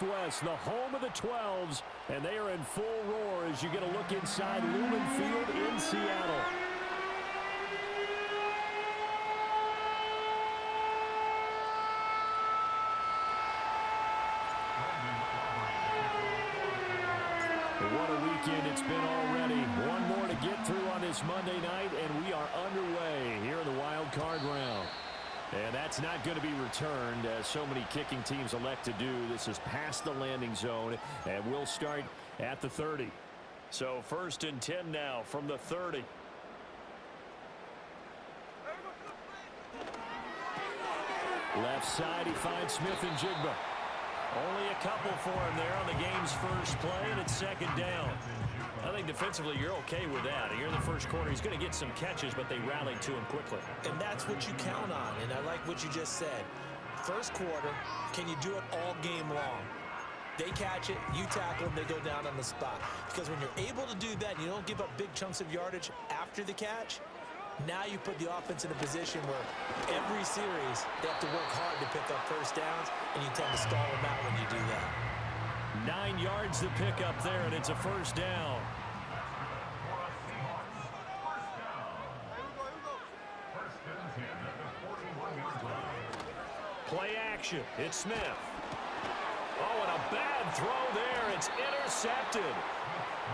West, the home of the 12s, and they are in full roar as you get a look inside Lumen Field in Seattle. What a weekend it's been already. One more to get through on this Monday night, and we are underway here in the wild card round. And that's not going to be returned, as so many kicking teams elect to do. This is past the landing zone, and we'll start at the 30. So 1st and 10 now from the 30. Left side, he finds Smith and Jigba. Only a couple for him there on the game's first play, and it's 2nd down. I think defensively you're okay with that. Here in the first quarter, he's going to get some catches, but they rallied to him quickly. And that's what you count on, and I like what you just said. First quarter, can you do it all game long? They catch it, you tackle them, they go down on the spot. Because when you're able to do that, and you don't give up big chunks of yardage after the catch, now you put the offense in a position where every series they have to work hard to pick up first downs, and you tend to stall them out when you do that. 9 yards to pick up there, and it's a 1st down. Play action. It's Smith. Oh, and a bad throw there. It's intercepted.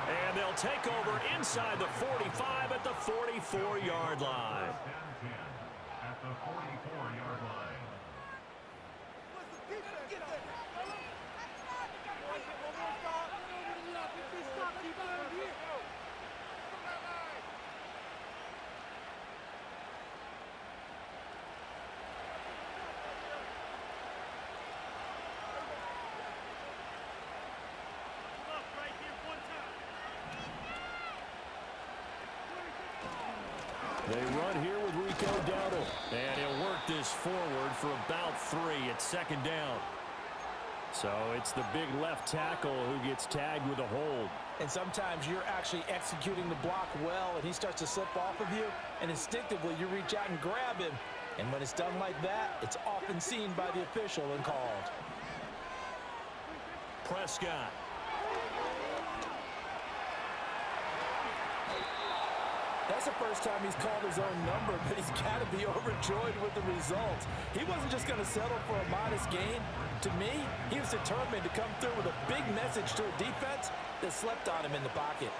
And they'll take over inside the 45 at the 44-yard line. At the 44-yard line. They run here with Rico Dowdle. And he'll work this forward for about 3. It's 2nd down. So it's the big left tackle who gets tagged with a hold. And sometimes you're actually executing the block well, and he starts to slip off of you, and instinctively you reach out and grab him. And when it's done like that, it's often seen by the official and called. Prescott. That's the first time he's called his own number, but he's got to be overjoyed with the results. He wasn't just going to settle for a modest gain. To me, he was determined to come through with a big message to a defense that slept on him in the pocket.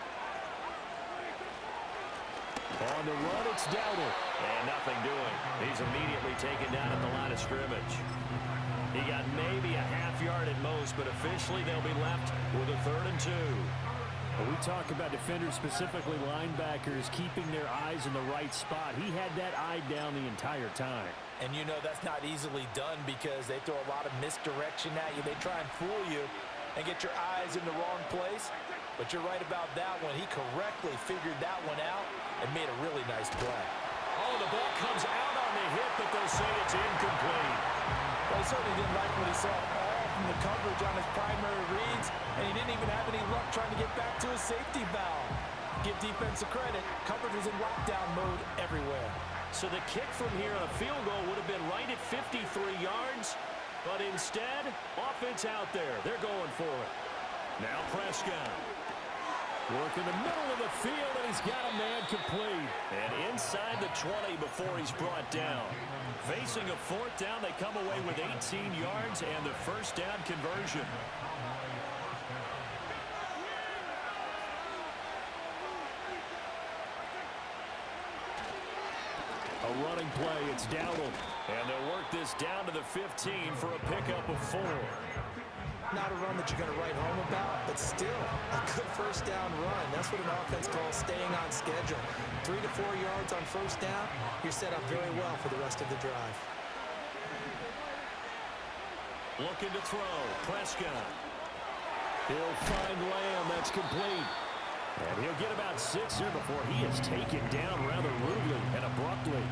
On the run, it's Dowdle. And nothing doing. He's immediately taken down at the line of scrimmage. He got maybe a half yard at most, but officially they'll be left with a 3rd and 2. Well, we talk about defenders, specifically linebackers, keeping their eyes in the right spot. He had that eye down the entire time. And you know that's not easily done because they throw a lot of misdirection at you. They try and fool you and get your eyes in the wrong place. But you're right about that one. He correctly figured that one out and made a really nice play. Oh, the ball comes out on the hit, but they'll say it's incomplete. Well, he certainly didn't like what he saw all from the coverage on his primary reads, and he didn't even have any luck trying to get back to his safety valve. Give defense a credit. Coverage was in lockdown mode everywhere. So the kick from here on a field goal would have been right at 53 yards, but instead, offense out there. They're going for it. Now Prescott. Work in the middle of the field, and he's got a man complete. And inside the 20 before he's brought down. Facing a 4th down, they come away with 18 yards and the 1st down conversion. A running play, it's Dowdle. And they'll work this down to the 15 for a pickup of 4. Not a run that you're going to write home about, but still a good 1st down run. That's what an offense calls staying on schedule. 3 to 4 yards on 1st down, you're set up very well for the rest of the drive. Looking to throw, Prescott. He'll find Lamb, that's complete. And he'll get about 6 here before he is taken down rather rudely and abruptly.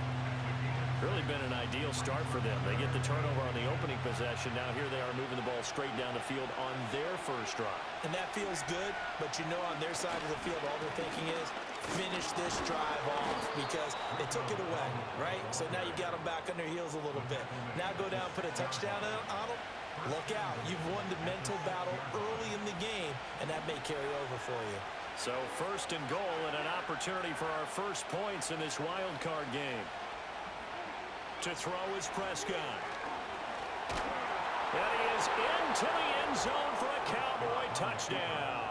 Really been an ideal start for them. They get the turnover on the opening possession. Now here they are moving the ball straight down the field on their first drive. And that feels good, but you know on their side of the field all they're thinking is finish this drive off because they took it away, right? So now you got them back on their heels a little bit. Now go down, put a touchdown on them, Look out. You've won the mental battle early in the game, and that may carry over for you. So first and goal and an opportunity for our first points in this wild card game. To throw is Prescott. And he is into the end zone for a Cowboy touchdown.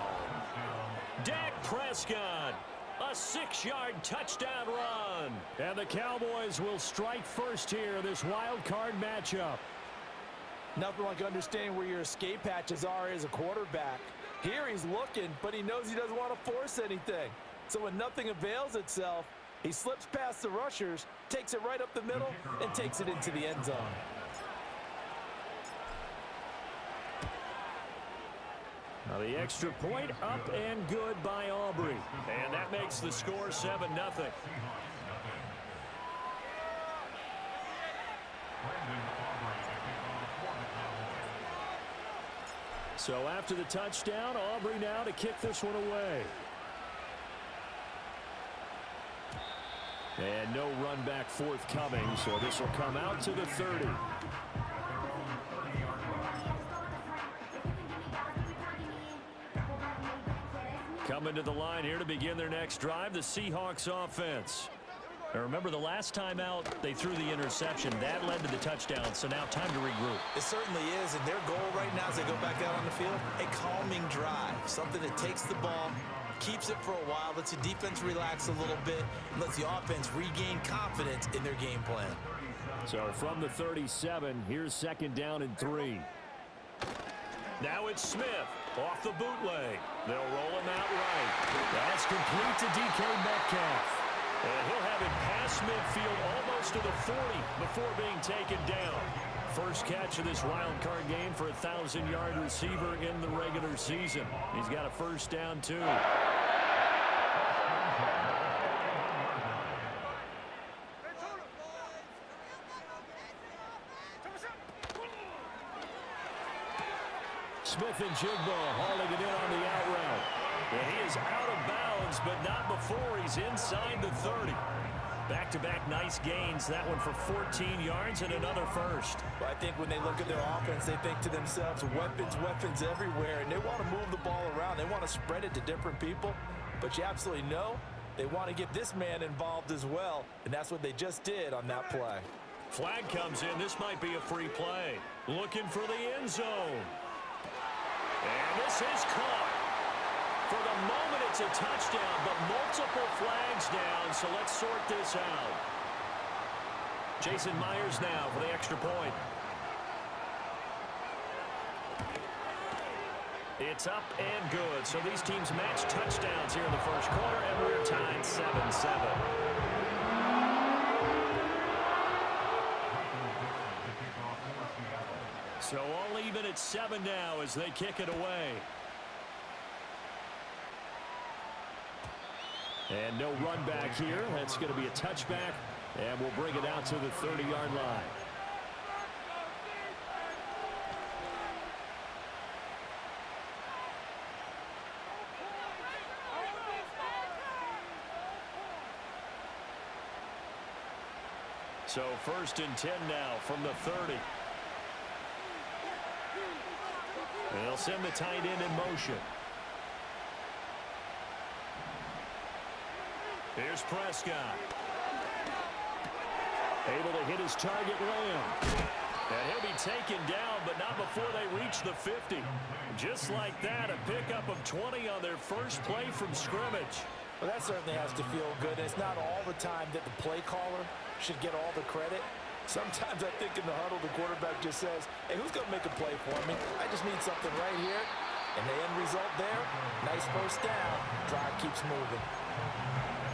Dak Prescott, a 6-yard touchdown run. And the Cowboys will strike first here in this wild card matchup. Nothing like understanding where your escape hatches are as a quarterback. Here he's looking, but he knows he doesn't want to force anything. So when nothing avails itself, he slips past the rushers, takes it right up the middle, and takes it into the end zone. Now the extra point up and good by Aubrey. And that makes the score 7-0. So after the touchdown, Aubrey now to kick this one away. And no run back forthcoming, so this will come out to the 30. Coming to the line here to begin their next drive, the Seahawks offense. Now remember, the last time out, they threw the interception. That led to the touchdown, so now time to regroup. It certainly is, and their goal right now as they go back out on the field, a calming drive. Something that takes the ball, keeps it for a while, lets the defense relax a little bit, and lets the offense regain confidence in their game plan. So from the 37, here's second down and 3. Now it's Smith off the bootleg. They'll roll him out right. That's complete to DK Metcalf. And he'll have it past midfield almost to the 40 before being taken down. First catch of this wild card game for a 1,000-yard receiver in the regular season. He's got a first down, too. Smith and Jigba hauling it in on the out route. And he is out of bounds, but not before he's inside the 30. Back-to-back nice gains. That one for 14 yards and another first. Well, I think when they look at their offense, they think to themselves, weapons, weapons everywhere, and they want to move the ball around. They want to spread it to different people, but you absolutely know they want to get this man involved as well, and that's what they just did on that play. Flag comes in. This might be a free play. Looking for the end zone. And this is caught. For the moment, it's a touchdown, but multiple flags down, so let's sort this out. Jason Myers now for the extra point. It's up and good. So these teams match touchdowns here in the first quarter, and we're tied 7-7. So all even at 7 now as they kick it away. And no run back here. That's going to be a touchback, and we'll bring it out to the 30-yard line. So first and 10 now from the 30. And they'll send the tight end in motion. Here's Prescott. Able to hit his target, Lamb. And he'll be taken down, but not before they reach the 50. Just like that, a pickup of 20 on their first play from scrimmage. Well, that certainly has to feel good. It's not all the time that the play caller should get all the credit. Sometimes I think in the huddle, the quarterback just says, hey, who's going to make a play for me? I just need something right here. And the end result there, nice first down. Drive keeps moving.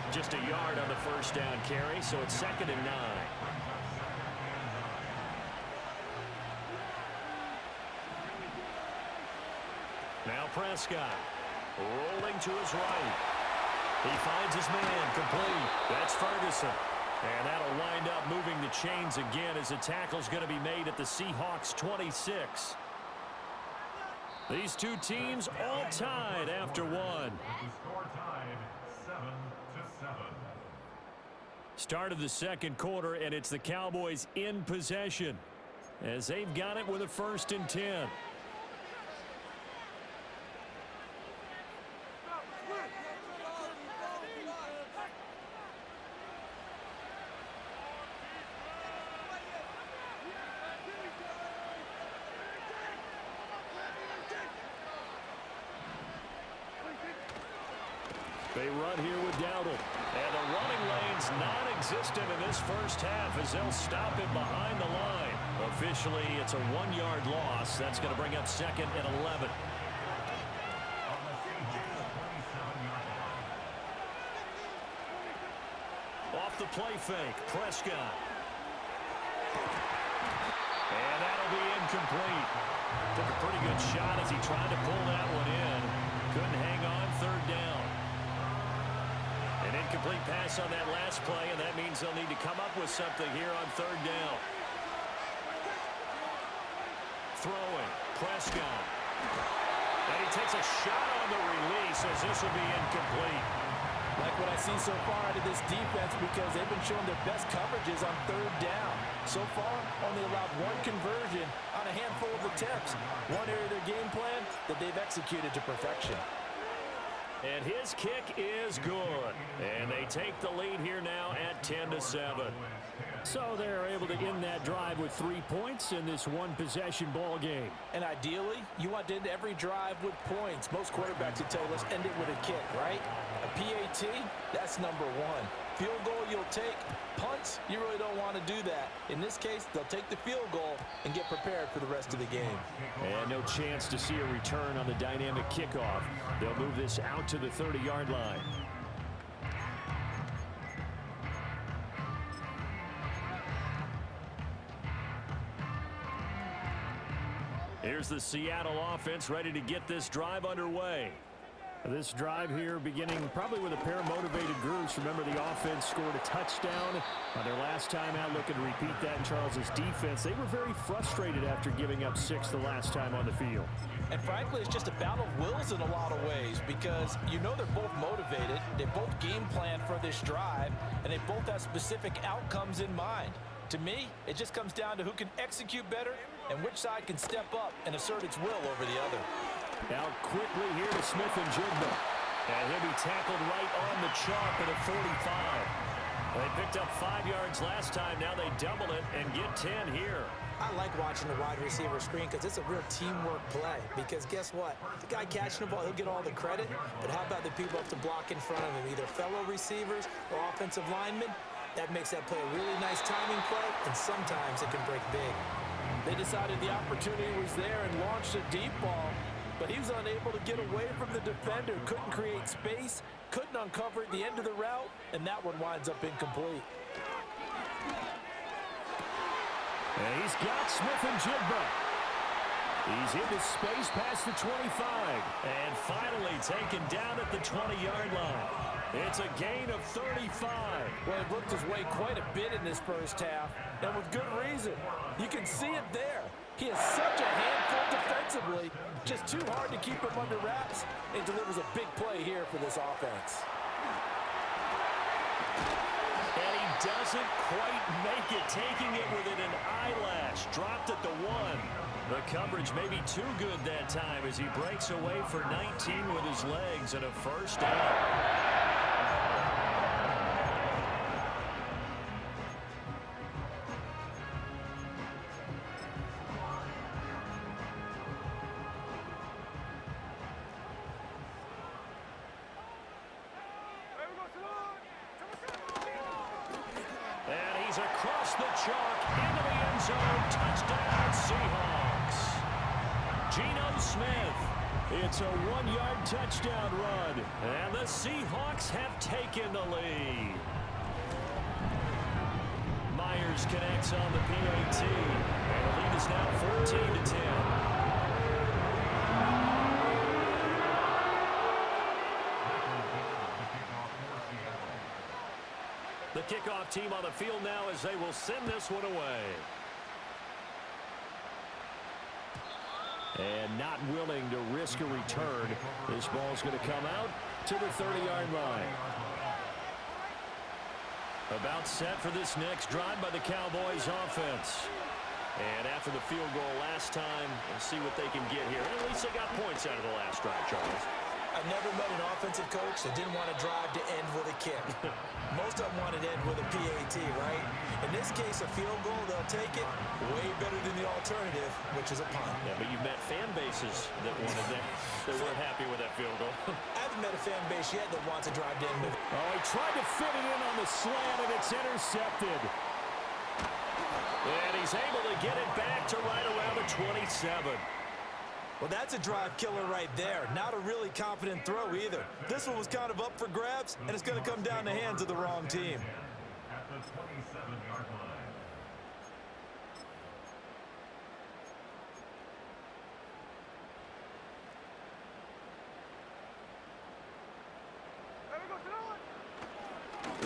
Just a yard on the first down carry, so it's 2nd and 9. Now Prescott rolling to his right. He finds his man complete. That's Ferguson. And that'll wind up moving the chains again as the tackle's going to be made at the Seahawks 26. These two teams all tied after one. Start of the second quarter, and it's the Cowboys in possession. as they've got it with a 1st and 10. They run here with Dowdle. And the running lane's non-existent in this first half as they'll stop him behind the line. Officially, it's a 1-yard loss. That's going to bring up 2nd and 11. Off the play fake, Prescott. And that'll be incomplete. Took a pretty good shot as he tried to pull that one in. Couldn't hang on, 3rd down. An incomplete pass on that last play, and that means they'll need to come up with something here on 3rd down. Throwing, Prescott. And he takes a shot on the release as this will be incomplete. Like what I see so far out of this defense, because they've been showing their best coverages on 3rd down. So far, only allowed 1 conversion on a handful of attempts. One area of their game plan that they've executed to perfection. And his kick is good. And they take the lead here now at 10-7. So they're able to end that drive with 3 points in this one-possession ball game. And ideally, you want to end every drive with points. Most quarterbacks would tell you, let's end it with a kick, right? A PAT, that's number 1. Field goal you'll take. Punts, you really don't want to do that. In this case, they'll take the field goal and get prepared for the rest of the game. And no chance to see a return on the dynamic kickoff. They'll move this out to the 30-yard line. Here's the Seattle offense ready to get this drive underway. This drive here beginning probably with a pair of motivated groups. Remember, the offense scored a touchdown on their last time out. Looking to repeat that in Charles's defense. They were very frustrated after giving up 6 the last time on the field. And frankly, it's just a battle of wills in a lot of ways, because you know they're both motivated. They both game plan for this drive, and they both have specific outcomes in mind. To me, it just comes down to who can execute better and which side can step up and assert its will over the other. Now quickly here to Smith and Jigba. And he'll be tackled right on the chalk at a 45. They picked up 5 yards last time. Now they double it and get 10 here. I like watching the wide receiver screen because it's a real teamwork play. Because guess what? The guy catching the ball, he'll get all the credit. But how about the people up to block in front of him, either fellow receivers or offensive linemen? That makes that play a really nice timing play, and sometimes it can break big. They decided the opportunity was there and launched a deep ball, but he was unable to get away from the defender. Couldn't create space, couldn't uncover at the end of the route, and that one winds up incomplete. And he's got Smith and Jigba. He's into space past the 25. And finally taken down at the 20-yard line. It's a gain of 35. Well, it looked his way quite a bit in this first half, and with good reason. You can see it there. He is such a handful defensively, just too hard to keep him under wraps, and delivers a big play here for this offense. And he doesn't quite make it, taking it within an eyelash. Dropped at the 1. The coverage may be too good that time as he breaks away for 19 with his legs and a first down. Across the chalk, into the end zone, touchdown Seahawks. Geno Smith, it's a 1-yard touchdown run, and the Seahawks have taken the lead. Myers connects on the PAT, and the lead is now 14-10. The kickoff team on the field now as they will send this one away. And not willing to risk a return. This ball's going to come out to the 30-yard line. About set for this next drive by the Cowboys offense. And after the field goal last time, we'll see what they can get here. At least they got points out of the last drive, Charles. I never met an offensive coach that didn't want to drive to end with a kick. Most of them wanted to end with a PAT, right? In this case, a field goal, they'll take it way better than the alternative, which is a punt. Yeah, but you've met fan bases that wanted that. They weren't happy with that field goal. I haven't met a fan base yet that wants to drive to end with it. Oh, he tried to fit it in on the slant, and it's intercepted. And he's able to get it back to right around the 27. Well, that's a drive killer right there. Not a really confident throw either. This one was kind of up for grabs, and it's going to come down the hands of the wrong team. At the 27-yard line.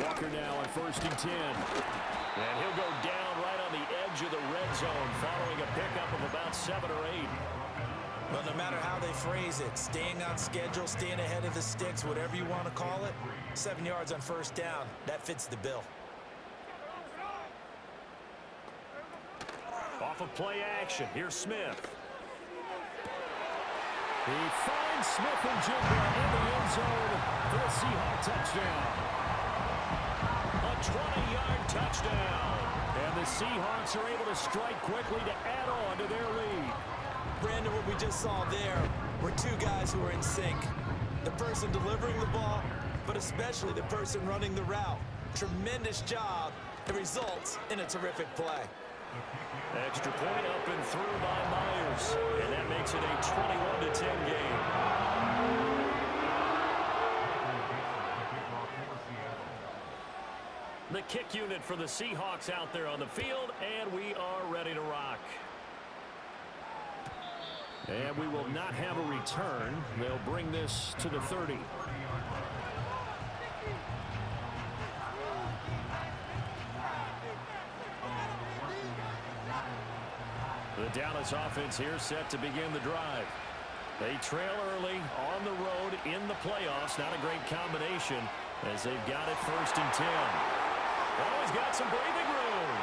Walker now on 1st and 10. And he'll go down right on the edge of the red zone following a pickup of about 7 or 8. Well, no matter how they phrase it, staying on schedule, staying ahead of the sticks, whatever you want to call it, 7 yards on 1st down, that fits the bill. Off of play action, here's Smith. He finds Smith and Jigba in the end zone for a Seahawks touchdown. A 20-yard touchdown. And the Seahawks are able to strike quickly to add on to their lead. Brandon, what we just saw there were two guys who were in sync. The person delivering the ball, but especially the person running the route. Tremendous job. It results in a terrific play. Extra point up and through by Myers. And that makes it a 21-10 game. The kick unit for the Seahawks out there on the field, and we are ready to rock. And we will not have a return. They'll bring this to the 30. The Dallas offense here set to begin the drive. They trail early on the road in the playoffs. Not a great combination as they've got it 1st and 10. Oh, he's got some breathing room.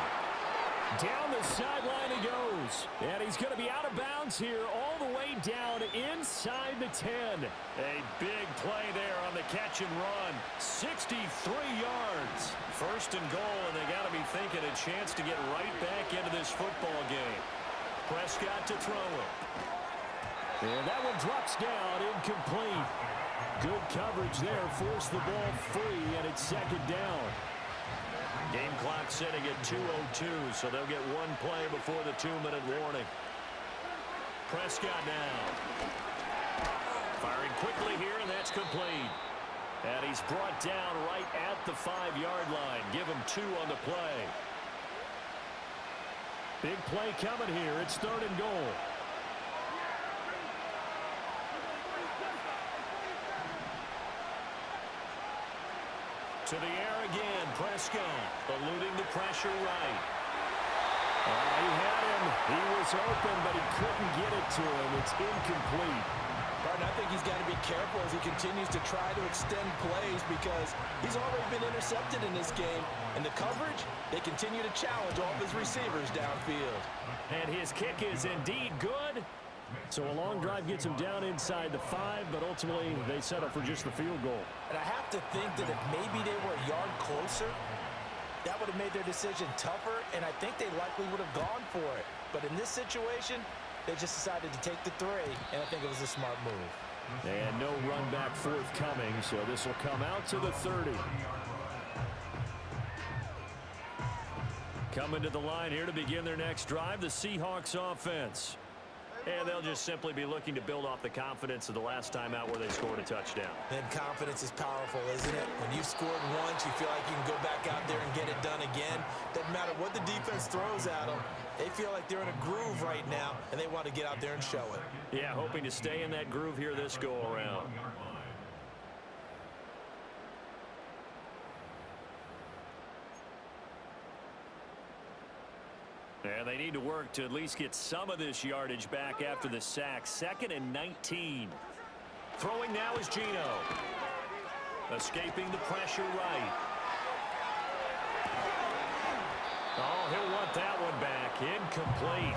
Down the sideline he goes. And he's going to be out of bounds here all the way down inside the 10. A big play there on the catch and run. 63 yards. 1st and goal, and they got to be thinking a chance to get right back into this football game. Prescott to throw it. And that one drops down, incomplete. Good coverage there, forced the ball free, and it's 2nd down. Game clock sitting at 2:02, so they'll get one play before the 2-minute warning. Prescott now. Firing quickly here, and that's complete. And he's brought down right at the 5-yard line. Give him 2 on the play. Big play coming here. It's 3rd and goal. To the air again, Prescott, eluding the pressure right. He had him. He was open, but he couldn't get it to him. It's incomplete. Martin, I think he's got to be careful as he continues to try to extend plays because he's already been intercepted in this game. And the coverage, they continue to challenge all of his receivers downfield. And his kick is indeed good. So a long drive gets him down inside the 5, but ultimately they settle for just the field goal. And I have to think that if maybe they were a yard closer, that would have made their decision tougher, and I think they likely would have gone for it. But in this situation, they just decided to take the 3, and I think it was a smart move. And no run back forthcoming, so this will come out to the 30. Coming to the line here to begin their next drive, the Seahawks offense. And they'll just simply be looking to build off the confidence of the last time out where they scored a touchdown. And confidence is powerful, isn't it? When you've scored once, you feel like you can go back out there and get it done again. Doesn't matter what the defense throws at them. They feel like they're in a groove right now, and they want to get out there and show it. Yeah, hoping to stay in that groove here this go-around. And they need to work to at least get some of this yardage back after the sack. 2nd and 19. Throwing now is Geno. Escaping the pressure right. Oh, he'll want that one back. incomplete.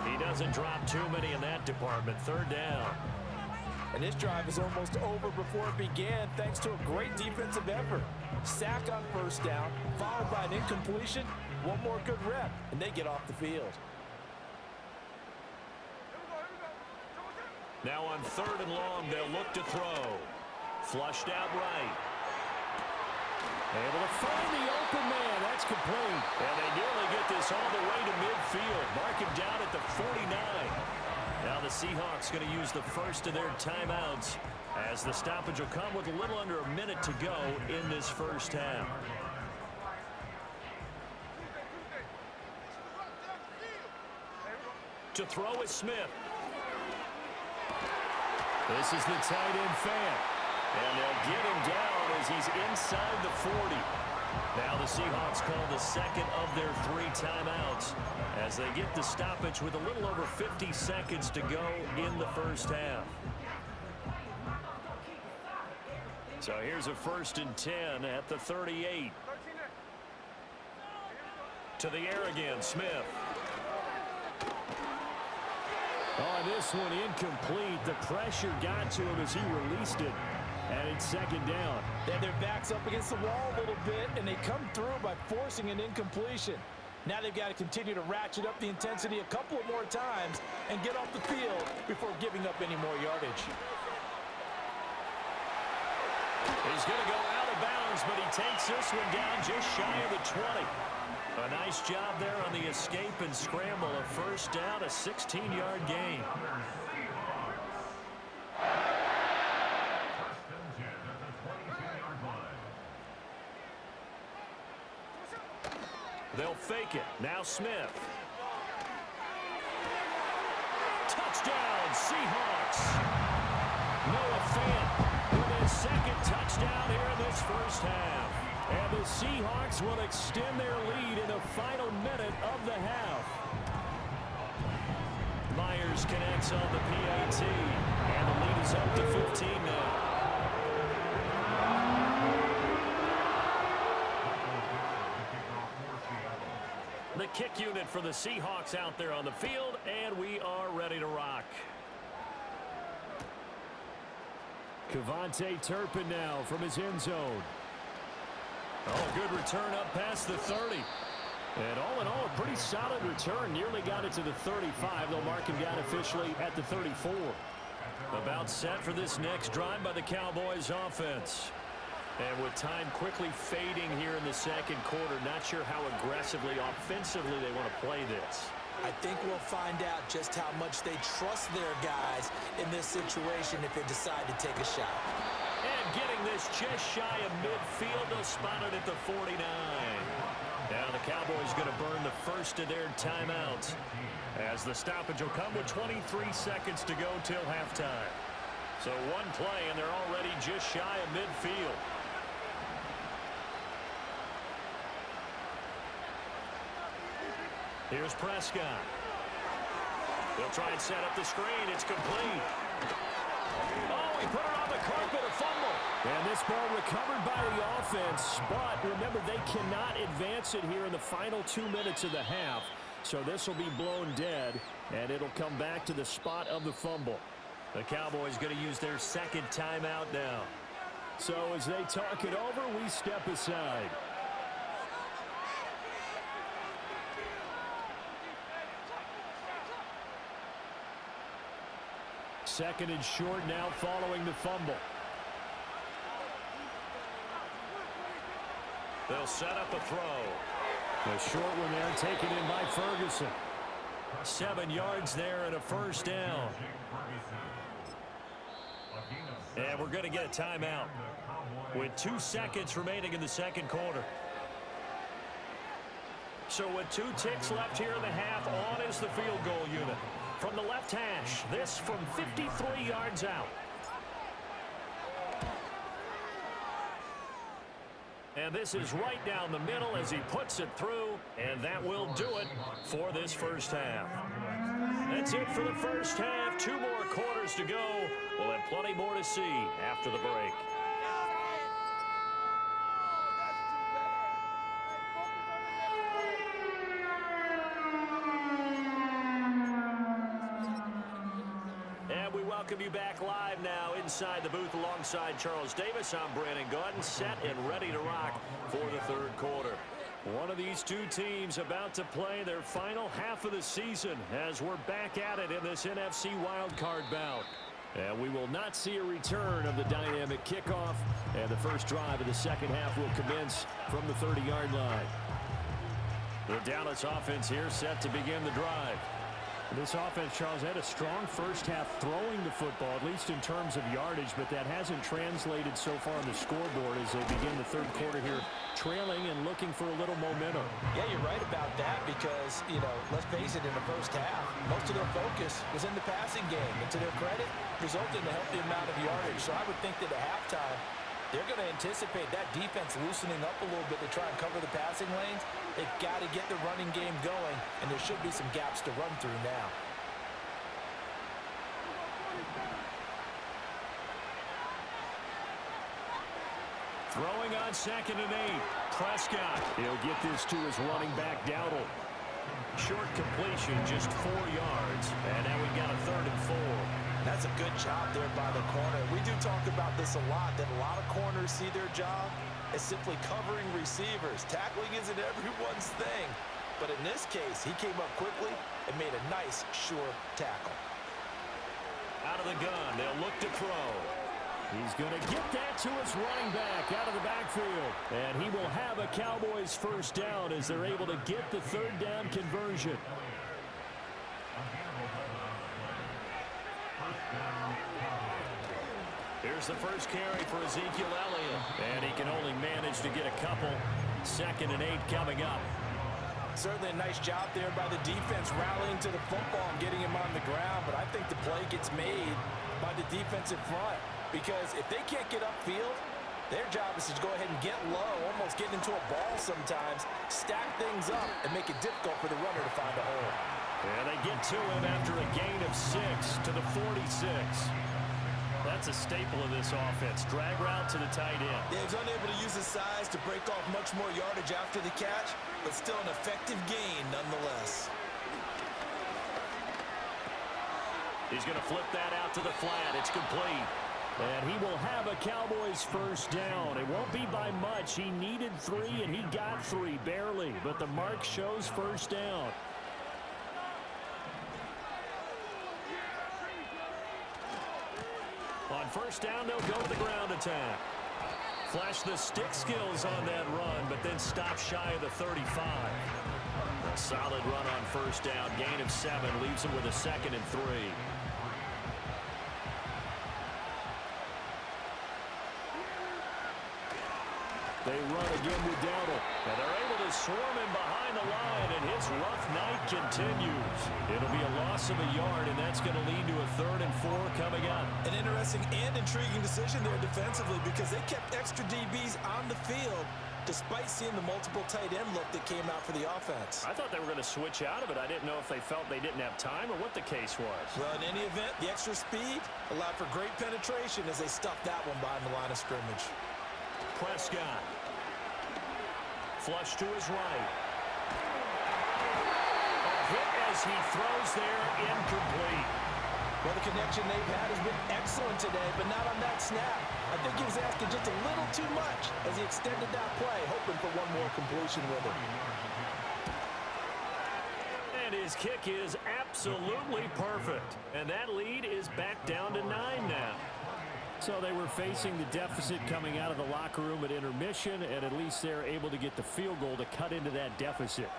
He doesn't drop too many in that department. Third down. And this drive is almost over before it began thanks to a great defensive effort. Sack on first down, followed by an incompletion. One more good rep, and they get off the field. Now on 3rd and long, they'll look to throw. Flushed out right. Able to find the open man. That's complete. And they nearly get this all the way to midfield. Mark him down at the 49. Now the Seahawks going to use the first of their timeouts as the stoppage will come with a little under a minute to go in this first half. To throw is Smith. This is the tight end fan. And they'll get him down as he's inside the 40. Now the Seahawks call the second of their 3 timeouts as they get the stoppage with a little over 50 seconds to go in the first half. So here's a 1st and 10 at the 38. To the air again, Smith. Oh, this one incomplete. The pressure got to him as he released it. And it's 2nd down. They have their backs up against the wall a little bit, and they come through by forcing an incompletion. Now they've got to continue to ratchet up the intensity a couple of more times and get off the field before giving up any more yardage. He's going to go out of bounds, but he takes this one down just shy of the 20. A nice job there on the escape and scramble. A first down, a 16-yard gain. They'll fake it. Now Smith. Touchdown, Seahawks. Noah Fant with his 2nd touchdown here in this first half. And the Seahawks will extend their lead in the final minute of the half. Myers connects on the PAT. And the lead is up to 15 now. The kick unit for the Seahawks out there on the field, and we are ready to rock. Kevontae Turpin now from his end zone. Oh, good return up past the 30. And all in all, a pretty solid return. Nearly got it to the 35. They'll mark him down officially at the 34. About set for this next drive by the Cowboys offense. And with time quickly fading here in the second quarter, not sure how aggressively, offensively they want to play this. I think we'll find out just how much they trust their guys in this situation if they decide to take a shot. And getting this just shy of midfield, they'll spot it at the 49. Now the Cowboys going to burn the first of their timeouts as the stoppage will come with 23 seconds to go till halftime. So one play, and they're already just shy of midfield. Here's Prescott. They'll try and set up the screen. It's complete. Oh, he put it on the carpet, a fumble. And this ball recovered by the offense, but remember, they cannot advance it here in the final 2 minutes of the half. So this will be blown dead, and it'll come back to the spot of the fumble. The Cowboys going to use their 2nd timeout now. So as they talk it over, we step aside. Second and short now following the fumble. They'll set up a throw. A short one there taken in by Ferguson. 7 yards there and a first down. And we're going to get a timeout with 2 seconds remaining in the second quarter. So with 2 ticks left here in the half, on is the field goal unit. From the left hash, this from 53 yards out. And this is right down the middle as he puts it through, and that will do it for this first half. That's it for the first half. 2 more quarters to go. We'll have plenty more to see after the break. welcome you back live now inside the booth alongside Charles Davis. I'm Brandon Gaudin, set and ready to rock for the third quarter. One of these two teams about to play their final half of the season as we're back at it in this NFC wildcard bout. And we will not see a return of the dynamic kickoff, and the first drive of the second half will commence from the 30-yard line. The Dallas offense here set to begin the drive. This offense, Charles, had a strong first half throwing the football, at least in terms of yardage, but that hasn't translated so far on the scoreboard as they begin the third quarter here, trailing and looking for a little momentum. Yeah, you're right about that because, let's face it, in the first half, most of their focus was in the passing game. And to their credit, resulted in a healthy amount of yardage. So I would think that at halftime, they're going to anticipate that defense loosening up a little bit to try and cover the passing lanes. They've got to get the running game going, and there should be some gaps to run through now. Throwing on 2nd and 8. Prescott. He'll get this to his running back, Dowdle. Short completion, just 4 yards. And now we've got a 3rd and 4. That's a good job there by the corner. We do talk about this a lot, that a lot of corners see their job as simply covering receivers. Tackling isn't everyone's thing. But in this case, he came up quickly and made a nice, sure tackle. Out of the gun, they'll look to throw. He's going to get that to his running back out of the backfield. And he will have a Cowboys first down as they're able to get the third down conversion. Here's the first carry for Ezekiel Elliott. And he can only manage to get a couple. 2nd and 8 coming up. Certainly a nice job there by the defense rallying to the football and getting him on the ground. But I think the play gets made by the defensive front. Because if they can't get upfield, their job is to go ahead and get low, almost get into a ball sometimes, stack things up, and make it difficult for the runner to find a hole. And they get to him after a gain of 6 to the 46. That's a staple of this offense. Drag route to the tight end. Yeah, he's unable to use his size to break off much more yardage after the catch, but still an effective gain nonetheless. He's going to flip that out to the flat. It's complete. And he will have a Cowboys first down. It won't be by much. He needed 3, and he got 3, barely. But the mark shows first down. On first down, they'll go to the ground attack. Flash the stick skills on that run, but then stop shy of the 35. A solid run on first down. Gain of 7 leaves him with a 2nd and 3. They run again with Dowdle. And they're able to swarm him behind the line, and his rough night continues. It'll be a loss of a yard, and that's going to lead to a 3rd and 4 coming up. An interesting and intriguing decision there defensively because they kept extra DBs on the field despite seeing the multiple tight end look that came out for the offense. I thought they were going to switch out of it. I didn't know if they felt they didn't have time or what the case was. Well, in any event, the extra speed allowed for great penetration as they stuffed that one behind the line of scrimmage. Prescott. Flush to his right. A hit as he throws there, incomplete. Well, the connection they've had has been excellent today, but not on that snap. I think he was asking just a little too much as he extended that play, hoping for one more completion with it. And his kick is absolutely perfect. And that lead is back down to 9 now. So they were facing the deficit coming out of the locker room at intermission, and at least they're able to get the field goal to cut into that deficit.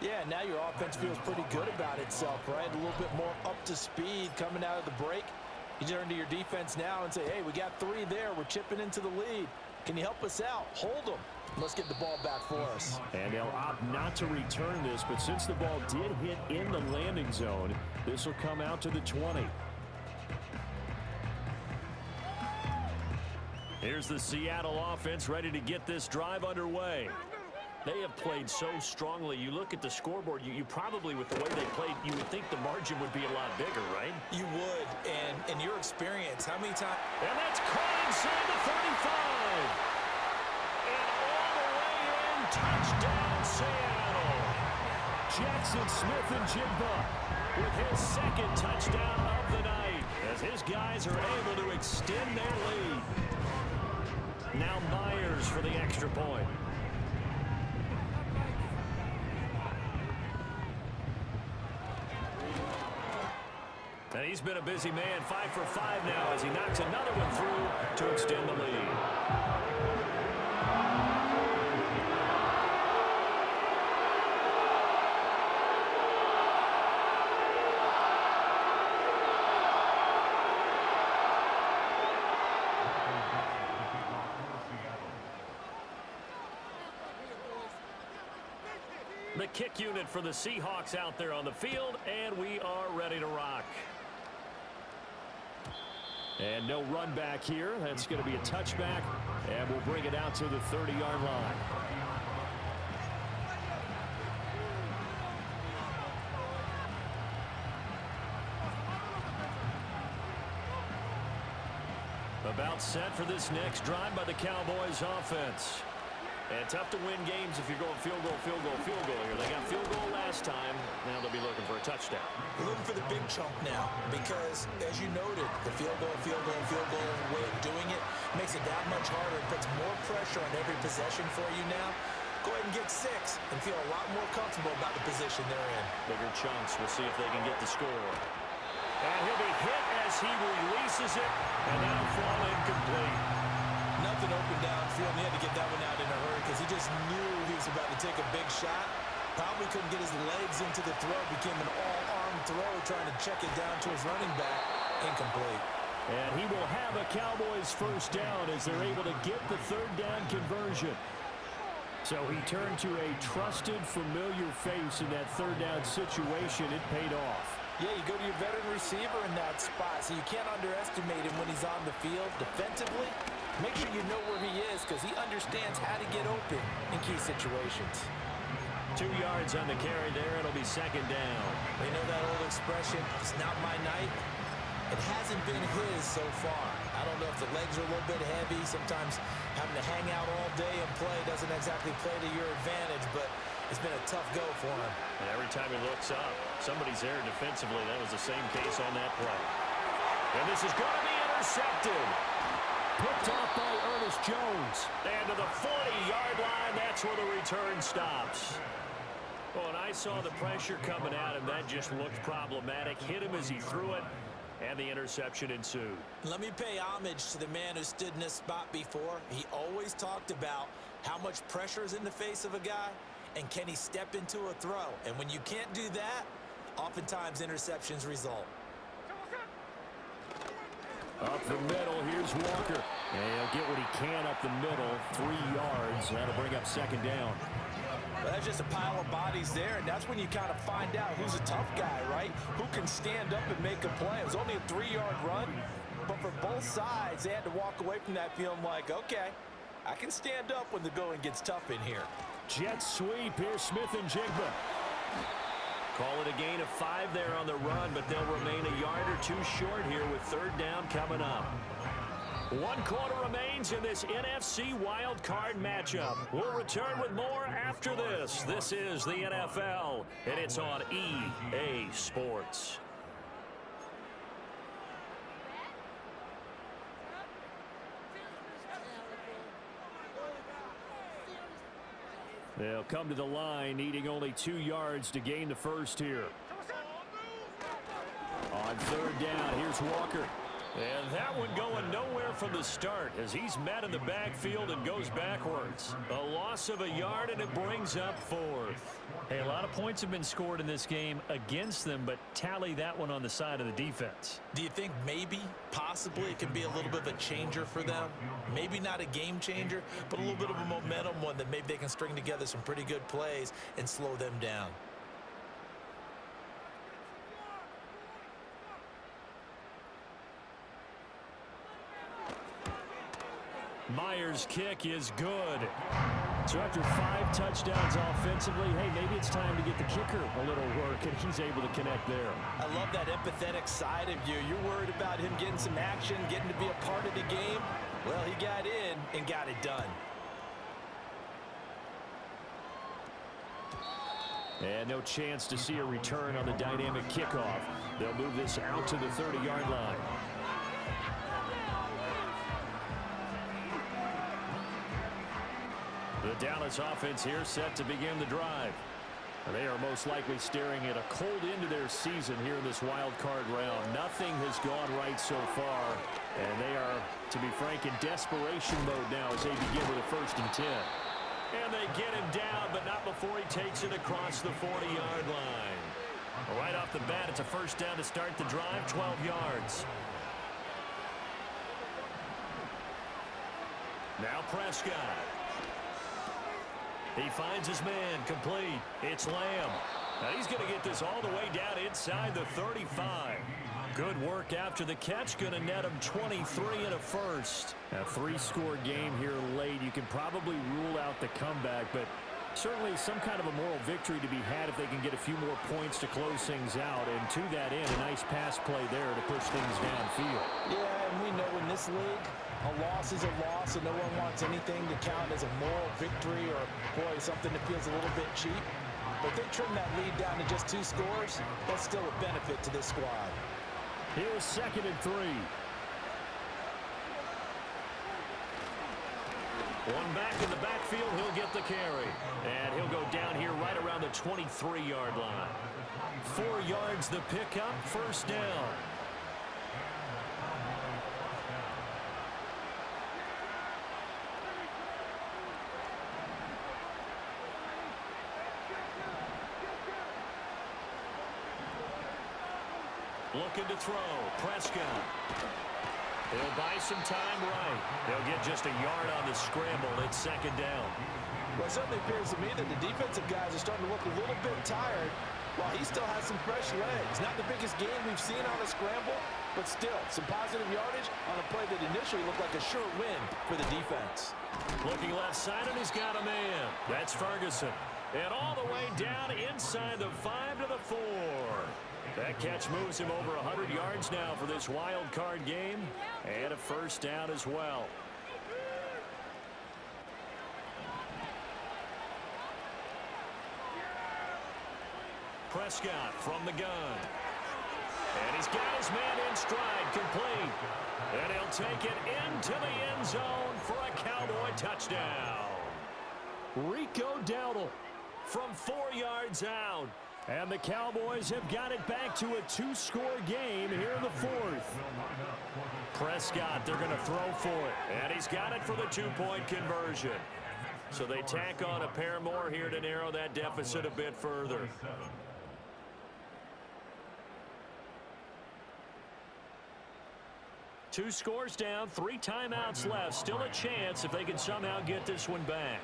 Yeah, now your offense feels pretty good about itself, right? A little bit more up to speed coming out of the break. You turn to your defense now and say, hey, we got 3 there. We're chipping into the lead. Can you help us out? Hold them. Let's get the ball back for us. And they'll opt not to return this, but since the ball did hit in the landing zone, this will come out to the 20. Here's the Seattle offense ready to get this drive underway. They have played so strongly. You look at the scoreboard, you probably, with the way they played, you would think the margin would be a lot bigger, right? You would. And in your experience, how many times? And that's caught inside the 35. And all the way in, touchdown Seattle. Jets and Smith and Jigba with his second touchdown of the night as his guys are able to extend their lead. Now Myers for the extra point. And he's been a busy man, 5 for 5 now as he knocks another one through to extend the lead. The kick unit for the Seahawks out there on the field, and we are ready to rock. And no run back here. That's going to be a touchback, and we'll bring it out to the 30-yard line. About set for this next drive by the Cowboys offense. And tough to win games if you're going field goal, field goal, field goal here. They got field goal last time. Now they'll be looking for a touchdown. We're looking for the big chunk now because, as you noted, the field goal way of doing it makes it that much harder. It puts more pressure on every possession for you now. Go ahead and get 6 and feel a lot more comfortable about the position they're in. Bigger chunks. We'll see if they can get the score. And he'll be hit as he releases it, and that'll fall incomplete. Nothing open downfield, and he had to get that one out in a hurry because he just knew he was about to take a big shot. Probably couldn't get his legs into the throw. Became an all-arm throw, trying to check it down to his running back. Incomplete. And he will have a Cowboys first down as they're able to get the third down conversion. So he turned to a trusted, familiar face in that third down situation. It paid off. Yeah, you go to your veteran receiver in that spot, so you can't underestimate him when he's on the field defensively. Make sure you know where he is because he understands how to get open in key situations. 2 yards on the carry there. It'll be second down. You know that old expression, it's not my night? It hasn't been his so far. I don't know if the legs are a little bit heavy. Sometimes having to hang out all day and play doesn't exactly play to your advantage, but it's been a tough go for him. And every time he looks up, somebody's there defensively. That was the same case on that play. And this is going to be intercepted. Picked off by Ernest Jones. And to the 40-yard line, that's where the return stops. Well, and I saw the pressure coming at him. That just looked problematic. Hit him as he threw it, and the interception ensued. Let me pay homage to the man who stood in this spot before. He always talked about how much pressure is in the face of a guy, and can he step into a throw. And when you can't do that, oftentimes interceptions result. Up the middle, here's Walker. And he'll get what he can up the middle, 3 yards. That'll bring up second down. Well, that's just a pile of bodies there, and that's when you kind of find out who's a tough guy, right? Who can stand up and make a play. It was only a 3-yard run, but for both sides, they had to walk away from that feeling like, okay, I can stand up when the going gets tough in here. Jet sweep here, Smith and Jigba. Call it a gain of 5 there on the run, but they'll remain a yard or 2 short here with third down coming up. 1 quarter remains in this NFC Wildcard matchup. We'll return with more after this. This is the NFL, and it's on EA Sports. They'll come to the line, needing only 2 yards to gain the first here. On third down, here's Walker. And that one going nowhere from the start as he's met in the backfield and goes backwards. A loss of a yard, and it brings up 4th. Hey, a lot of points have been scored in this game against them, but tally that one on the side of the defense. Do you think maybe, possibly, it could be a little bit of a changer for them? Maybe not a game changer, but a little bit of a momentum one that maybe they can string together some pretty good plays and slow them down. Myers' kick is good. So after 5 touchdowns offensively, hey, maybe it's time to get the kicker a little work, and he's able to connect there. I love that empathetic side of you. You're worried about him getting some action, getting to be a part of the game. Well, he got in and got it done. And no chance to see a return on the dynamic kickoff. They'll move this out to the 30-yard line. The Dallas offense here set to begin the drive. They are most likely staring at a cold end to their season here in this wild card round. Nothing has gone right so far, and they are, to be frank, in desperation mode now as they begin with a 1st and 10. And they get him down, but not before he takes it across the 40-yard line. Right off the bat, it's a 1st down to start the drive, 12 yards. Now Prescott. He finds his man, complete. It's Lamb. Now he's going to get this all the way down inside the 35. Good work after the catch. Going to net him 23 and a 1st. A 3-score game here late. You can probably rule out the comeback, but certainly some kind of a moral victory to be had if they can get a few more points to close things out. And to that end, a nice pass play there to push things downfield. Yeah, and we know in this league, a loss is a loss, and no one wants anything to count as a moral victory or, boy, something that feels a little bit cheap. But if they trim that lead down to just 2 scores, that's still a benefit to this squad. Here's 2nd and 3. One back in the backfield, he'll get the carry. And he'll go down here right around the 23-yard line. 4 yards the pickup, 1st down. Looking to throw. Prescott. He'll buy some time right. They'll get just a yard on the scramble. It's 2nd down. Well, it certainly appears to me that the defensive guys are starting to look a little bit tired while he still has some fresh legs. Not the biggest game we've seen on a scramble, but still some positive yardage on a play that initially looked like a sure win for the defense. Looking left side, and he's got a man. That's Ferguson. And all the way down inside the 5 to the 4. That catch moves him over 100 yards now for this wild card game. And a 1st down as well. Prescott from the gun. And he's got his man in stride, complete. And he'll take it into the end zone for a Cowboy touchdown. Rico Dowdle From 4 yards out. And the Cowboys have got it back to a 2-score game here in the 4th. Prescott, they're going to throw for it. And he's got it for the 2-point conversion. So they tack on a pair more here to narrow that deficit a bit further. Two scores down, 3 timeouts left. Still a chance if they can somehow get this one back.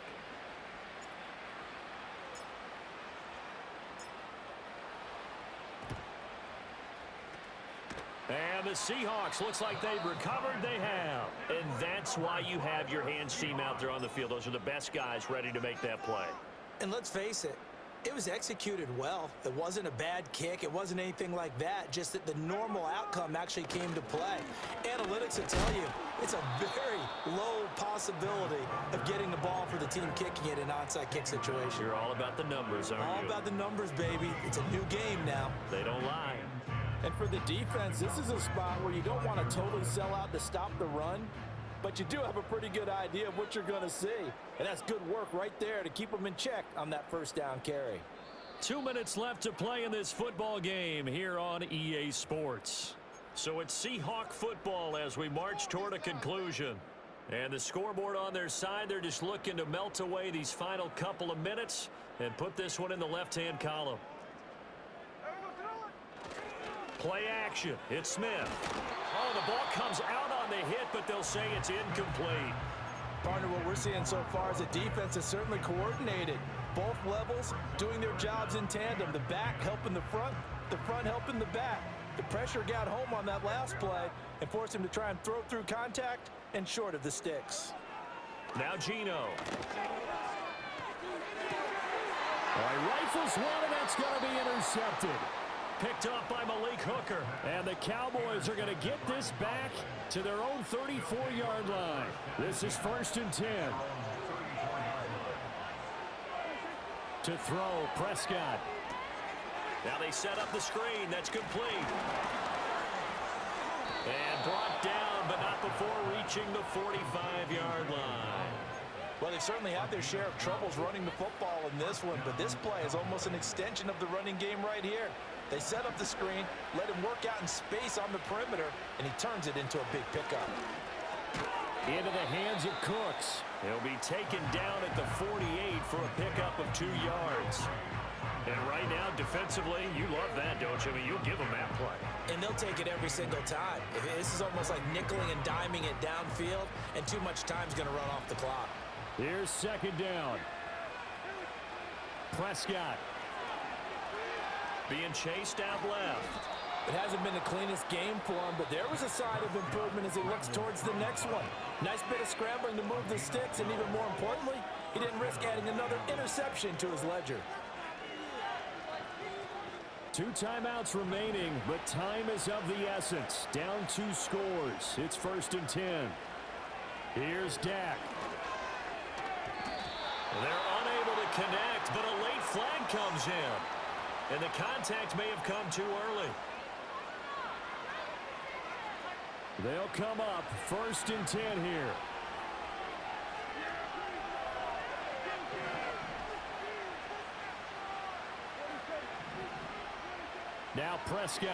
And the Seahawks, looks like they've recovered. They have. And that's why you have your hands team out there on the field. Those are the best guys ready to make that play. And let's face it, it was executed well. It wasn't a bad kick. It wasn't anything like that. Just that the normal outcome actually came to play. Analytics will tell you it's a very low possibility of getting the ball for the team kicking it in an onside kick situation. You're all about the numbers, aren't you? All about the numbers, baby. It's a new game now. They don't lie. And for the defense, this is a spot where you don't want to totally sell out to stop the run, but you do have a pretty good idea of what you're going to see. And that's good work right there to keep them in check on that 1st down carry. 2 minutes left to play in this football game here on EA Sports. So it's Seahawk football as we march toward a conclusion. And the scoreboard on their side, they're just looking to melt away these final couple of minutes and put this one in the left-hand column. Play action. It's Smith. Oh, the ball comes out on the hit, but they'll say it's incomplete. Partner, what we're seeing so far is the defense is certainly coordinated. Both levels doing their jobs in tandem. The back helping the front helping the back. The pressure got home on that last play and forced him to try and throw through contact and short of the sticks. Now Geno. All right, rifles one, and that's going to be intercepted. Picked up by Malik Hooker. And the Cowboys are going to get this back to their own 34-yard line. This is 1st and 10. To throw, Prescott. Now they set up the screen. That's complete. And brought down, but not before reaching the 45-yard line. Well, they've certainly had their share of troubles running the football in this one, but this play is almost an extension of the running game right here. They set up the screen, let him work out in space on the perimeter, and he turns it into a big pickup. Into the hands of Cooks. He'll be taken down at the 48 for a pickup of 2 yards. And right now, defensively, you love that, don't you? I mean, you'll give them that play. And they'll take it every single time. This is almost like nickeling and diming it downfield, and too much time's going to run off the clock. Here's second down. Prescott. Being chased out left. It hasn't been the cleanest game for him, but there was a sign of improvement as he looks towards the next one. Nice bit of scrambling to move the sticks, and even more importantly, he didn't risk adding another interception to his ledger. 2 timeouts remaining, but time is of the essence. Down 2 scores. It's 1st and 10. Here's Dak. They're unable to connect, but a late flag comes in. And the contact may have come too early. They'll come up 1st and 10 here. Now Prescott.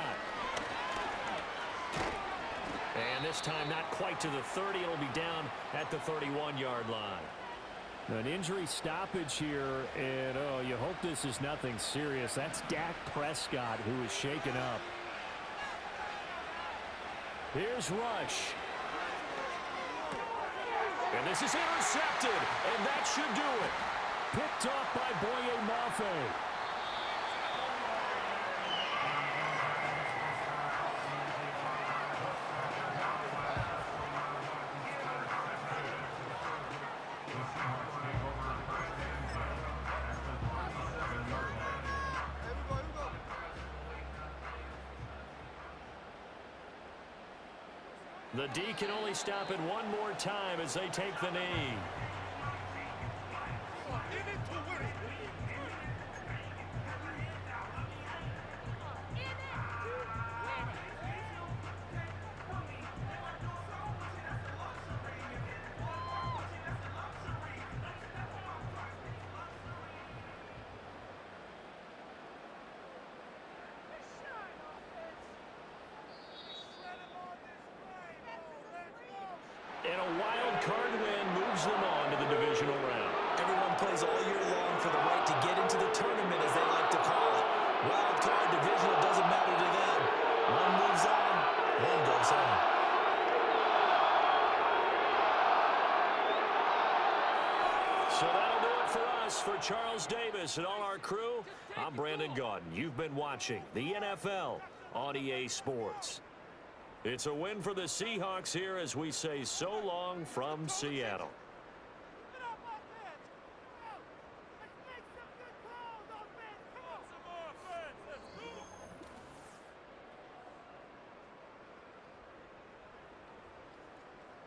And this time not quite to the 30. It'll be down at the 31-yard line. An injury stoppage here, and oh, you hope this is nothing serious. That's Dak Prescott who is shaken up. Here's Rush. And this is intercepted, and that should do it. Picked off by Boye Mafe. The D can only stop it one more time as they take the knee. And a wild card win moves them on to the divisional round. Everyone plays all year long for the right to get into the tournament, as they like to call it. Wild card, divisional, doesn't matter to them. One moves on, one goes home. So that'll do it for us. For Charles Davis and all our crew, I'm Brandon Gaudin. You've been watching the NFL on EA Sports. It's a win for the Seahawks here as we say so long from Seattle.